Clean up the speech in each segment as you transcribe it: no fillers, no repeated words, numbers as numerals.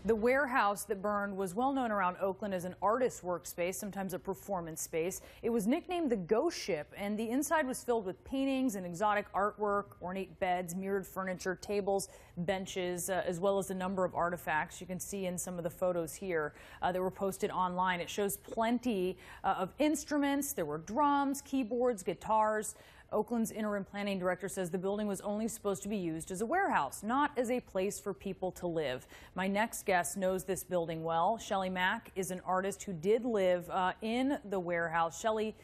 The warehouse that burned was well known around Oakland as an artist workspace, sometimes a performance space. It was nicknamed the Ghost Ship, and the inside was filled with paintings and exotic artwork, ornate beds, mirrored furniture, tables, benches, as well as a number of artifacts you can see in some of the photos here that were posted online. It shows plenty of instruments. There were drums, keyboards, guitars. Oakland's interim planning director says the building was only supposed to be used as a warehouse, not as a place for people to live. My next guest knows this building well. Shelley Mack is an artist who did live in the warehouse. Shelley,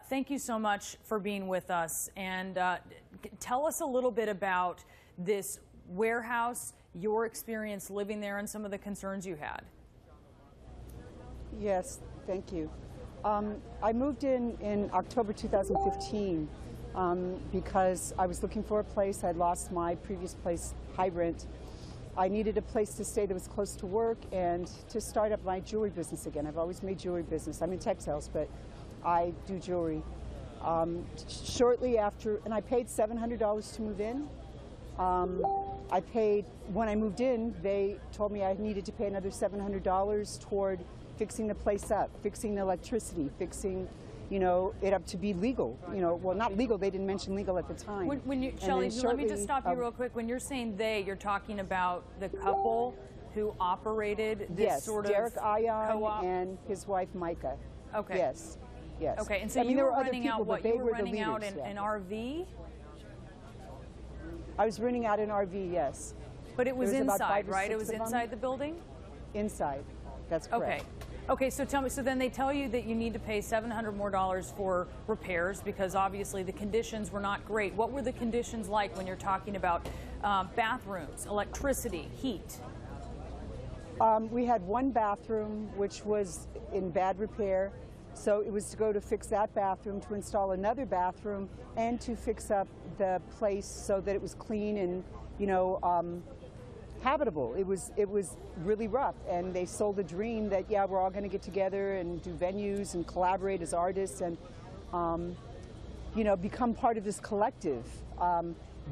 thank you so much for being with us. And tell us a little bit about this warehouse, your experience living there, and some of the concerns you had. Yes, thank you. I moved in October 2015. Because I was looking for a place. I'd lost my previous place, high rent. I needed a place to stay that was close to work and to start up my jewelry business again. I've always made jewelry business. I'm in textiles, but I do jewelry. Shortly after, and I paid $700 to move in. When I moved in, they told me I needed to pay another $700 toward fixing the place up, fixing the electricity, fixing it up to be legal. Well, not legal. They didn't mention legal at the time. Shelley, let me just stop you real quick. When you're saying they, you're talking about the couple who operated this sort of Derek Ion co-op? And his wife Micah. Okay. Yes. Yes. Okay. And so you were renting out what? You were renting out an RV? I was renting out an RV. Yes. But it was inside, right? It was inside the building? Inside. That's correct. Okay. Okay, so tell me, so then they tell you that you need to pay $700 more for repairs because obviously the conditions were not great. What were the conditions like when you're talking about bathrooms, electricity, heat? We had one bathroom which was in bad repair, so it was to go to fix that bathroom, to install another bathroom, and to fix up the place so that it was clean and, habitable. It was really rough, and they sold a dream that we're all going to get together and do venues and collaborate as artists and become part of this collective.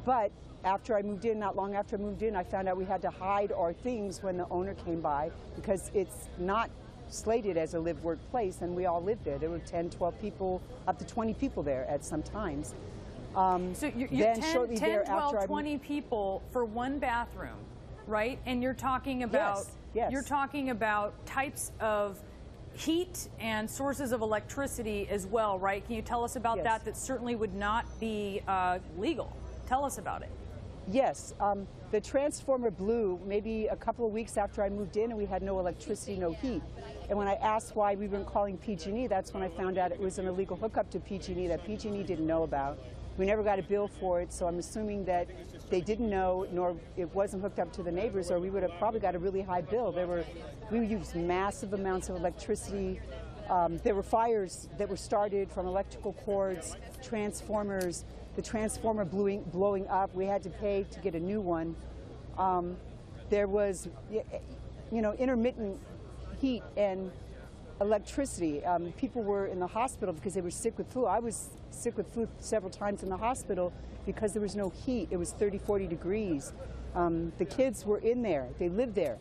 But after I moved in, not long after I moved in, I found out we had to hide our things when the owner came by because it's not slated as a live-work place, and we all lived there. There were 10, 12 people, up to 20 people there at some times. So you're 10, 12, 20 people for one bathroom. Right, and you're talking about you're talking about types of heat and sources of electricity as well, right? Can you tell us about that? That certainly would not be legal. Tell us about it. Yes, the transformer blew maybe a couple of weeks after I moved in, and we had no electricity, no heat. And when I asked why we weren't calling PG&E, that's when I found out it was an illegal hookup to PG&E that PG&E didn't know about. We never got a bill for it, so I'm assuming that they didn't know, nor it wasn't hooked up to the neighbors, or we would have probably got a really high bill. We used massive amounts of electricity. There were fires that were started from electrical cords, transformers, the transformer blowing up. We had to pay to get a new one. There was, intermittent heat and electricity. People were in the hospital because they were sick with flu. I was sick with flu several times in the hospital because there was no heat. It was 30, 40 degrees. The kids were in there. They lived there.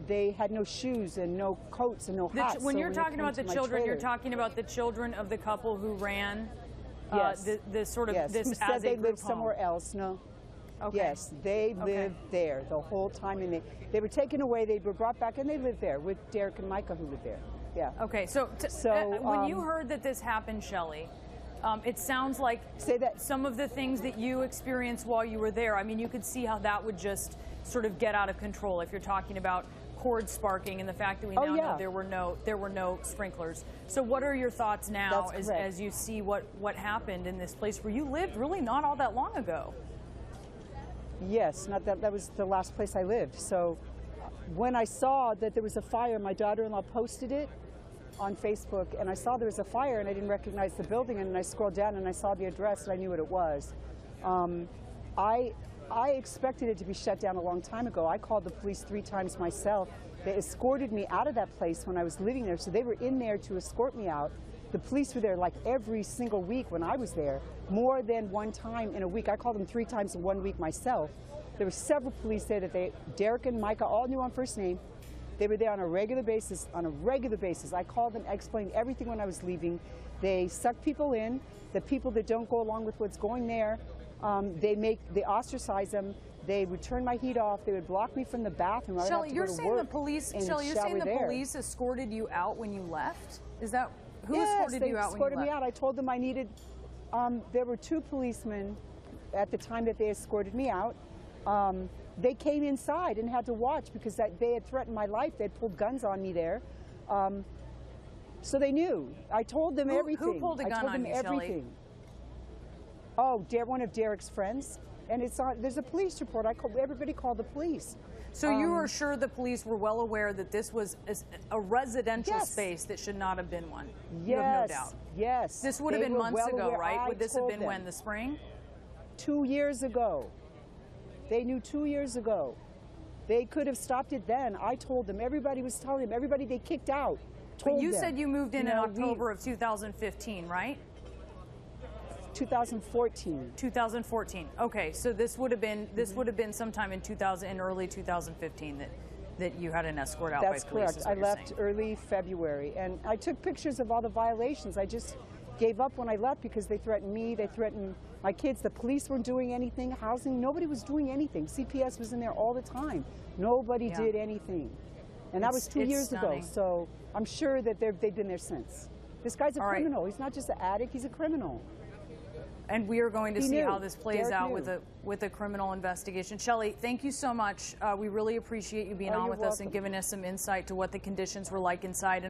They had no shoes and no coats and no hats. When you're talking about the children, you're talking about the children of the couple who ran this sort of this who as said a they group lived home. somewhere else. No. Okay. Yes, they lived there the whole time, and they were taken away. They were brought back, and they lived there with Derek and Micah, who lived there. Yeah. Okay. So when you heard that this happened, Shelley, it sounds like some of the things that you experienced while you were there. I mean, you could see how that would just sort of get out of control if you're talking about cord sparking and the fact that we now know there were no sprinklers. So what are your thoughts now as you see what happened in this place where you lived really not all that long ago? Yes, that was the last place I lived. So when I saw that there was a fire, my daughter-in-law posted it on Facebook, and I saw there was a fire, and I didn't recognize the building, and I scrolled down and I saw the address, and I knew what it was. I expected it to be shut down a long time ago. I called the police 3 times myself. They escorted me out of that place when I was living there, so they were in there to escort me out. The police were there like every single week when I was there, more than one time in a week. I called them 3 times in 1 week myself. There were several police there that Derek and Micah all knew on first name. They were there on a regular basis, I called them, explained everything when I was leaving. They suck people in. The people that don't go along with what's going there, they ostracize them. They would turn my heat off. They would block me from the bathroom. Shelley, you're saying the police escorted you out when you left? Is that who escorted you out when you left? Yes, they escorted me out. I told them I needed. There were 2 policemen at the time that they escorted me out. They came inside and had to watch because they had threatened my life. They had pulled guns on me there. So they knew. I told them everything. Who pulled a gun on you, Shelley? Oh, one of Derek's friends. And there's a police report. Everybody called the police. So you were sure the police were well aware that this was a residential space that should not have been one? Yes. You have no doubt. Yes. This would have been months ago, right? Would this have been when, the spring? 2 years ago. They knew 2 years ago. They could have stopped it then. I told them. Everybody was telling them. Everybody they kicked out told them. But you said you moved in October of 2015, right? 2014. 2014. Okay, so this would have been sometime in early 2015 that you had an escort out by police. That's correct. I left early February, and I took pictures of all the violations. I just gave up when I left because they threatened me. They threatened my kids. The police weren't doing anything. Housing, nobody was doing anything. CPS was in there all the time. Nobody did anything, and that was 2 years ago. So I'm sure that they've been there since. This guy's a criminal. He's not just an addict. He's a criminal. And we are going to see how this plays out with a criminal investigation. Shelley, thank you so much. We really appreciate you being on with us and giving us some insight to what the conditions were like inside.